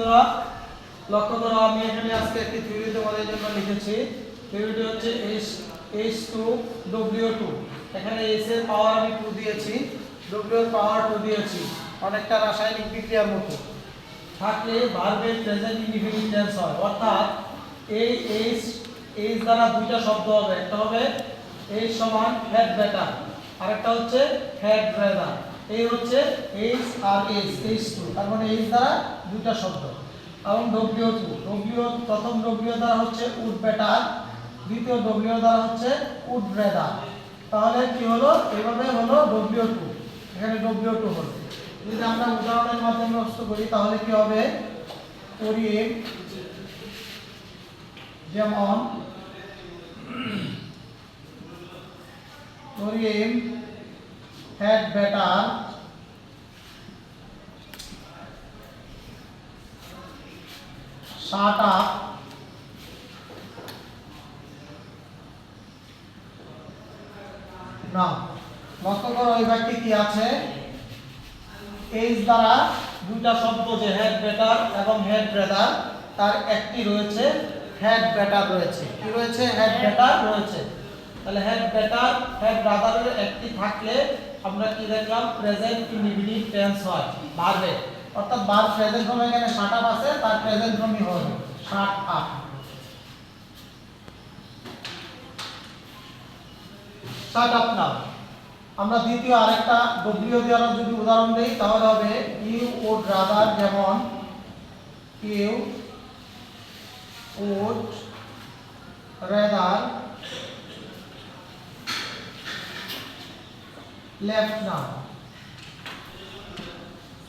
বন্ধুরা লক্ষ্য করো, আমি এখানে আজকে একটি থিওরি তোমাদের জন্য লিখেছি। থিওরিটি হচ্ছে H2W2। এখানে S এর পাওয়ার আমি 2 দিয়েছি, W এর পাওয়ার 2 দিয়েছি। অনেকটা রাসায়নিক বিক্রিয়ার মতো থাকলে ভার্বের প্রেজেন্ট ইনডিফিনিট টেন্স হয়। অর্থাৎ এই H দ্বারা দুইটা শব্দ হবে, একটা হবে H সমান হেড বেটার, আরেকটা হচ্ছে হেড রেদার। এই হচ্ছে H আর H2, তার মানে H দ্বারা দুইটা শব্দ। এবং W2, প্রথম W দ্বারা হচ্ছে উড বেটার, দ্বিতীয় W দ্বারা হচ্ছে উড রেদার। তাহলে কি হলো, এইভাবে হলো W2, এখানে W2 হলো। যদি আমরা উদাহরণের মাধ্যমে প্রস্তুত করি তাহলে কি হবে, পরিম যেমন পরিম হেড বেটার শাট আপ না। লক্ষ্য করো এই বাক্যে কি আছে, H দ্বারা দুইটা শব্দ যে হেড বেটার এবং হেড রেদার, তার একটি রয়েছে হেড বেটার রয়েছে। কি রয়েছে? হেড বেটার রয়েছে। তাহলে হেড বেটার হেড রাদারের একটি থাকলে আমরা কি দেখলাম, প্রেজেন্ট ইনডিফিনিট টেন্স হয় ভার্বে। অর্থাৎ ভার্ব প্রেজেন্ট ফর্মে এখানে শাট আপ আছে, তার প্রেজেন্ট ফর্মই হবে শাট আপ। শাট আপ নাও। আমরা দ্বিতীয় আরেকটা W দিয়ে যদি উদাহরণ দেই তাহলে হবে ইউ উড রাদার, যেমন ইউ উড রাদার লেফট নাও।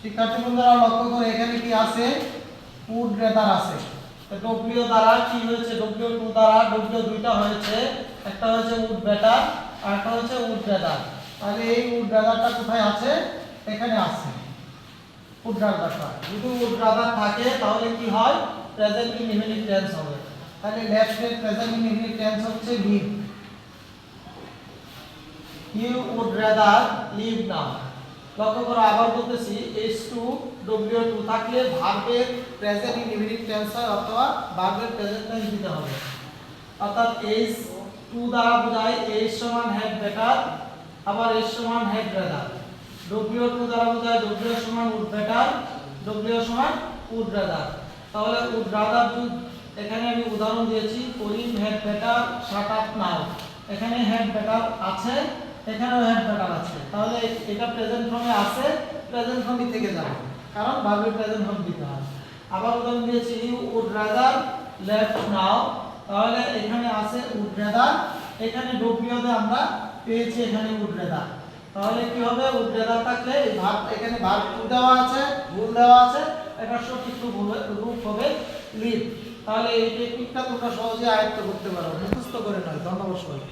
শিক্ষার্থী বন্ধুরা লক্ষ্য করে এখানে কি আছে, উড রাদার আছে। তো W দ্বারা কি হয়েছে, W2 দ্বারা W দুইটা হয়েছে, একটা হয়েছে উড বেটার আর একটা হচ্ছে উড রাদার। তাহলে এই উড রাদারটা কোথায় আছে? এখানে আছে উড রাদারটা। যদি উড রাদার থাকে তাহলে কি হয়, প্রেজেন্ট ইনডিফিনিট টেন্স হবে। তাহলে লেফট এর প্রেজেন্ট ইনডিফিনিট টেন্স হচ্ছে live. You would rather live now. লক্ষ্য করো আবার বলতেছি, H2W2 থাকলে ভার্বের প্রেজেন্ট ইনডিফিনিট টেন্স হয়, অথবা ভার্বের প্রেজেন্ট টেন্স দিতে হবে। অর্থাৎ H2 দ্বারা বোঝায় H সমান হেড বেটার, আবার H সমান হেড রেদার। W2 দ্বারা বোঝায় W সমান উড বেটার, W সমান উড রেদার। তাহলে উড রাদার, এখানে আমি উদাহরণ দিয়েছি পরিম had better shut up now. এখানে হেড বেটার আছে, এখানেও হেড বেটার আছে। তাহলে এটা প্রেজেন্ট ফর্মে আছে, প্রেজেন্ট ফর্মই থেকে যাবে, কারণ ভার্বের প্রেজেন্ট ফর্ম দিতে হয়। আবার উদাহরণ দিয়েছি ইউ উড রাদার লেফট নাও। তাহলে এখানে আছে উড রাদার, এখানে W তে আমরা পেয়েছি এখানে উড রাদার। তাহলে কি হবে, উড রাদার থাকলে এই ভার্ব, এখানে ভার্ব টু দেওয়া আছে, ভুল দেওয়া আছে, এটা সঠিক রূপ হবে লিভ। তাহলে এই টেকনিকটা তোমরা সহজে আয়ত্ত করতে পারো, মুখস্থ করে নয়। ধন্যবাদ সবাইকে।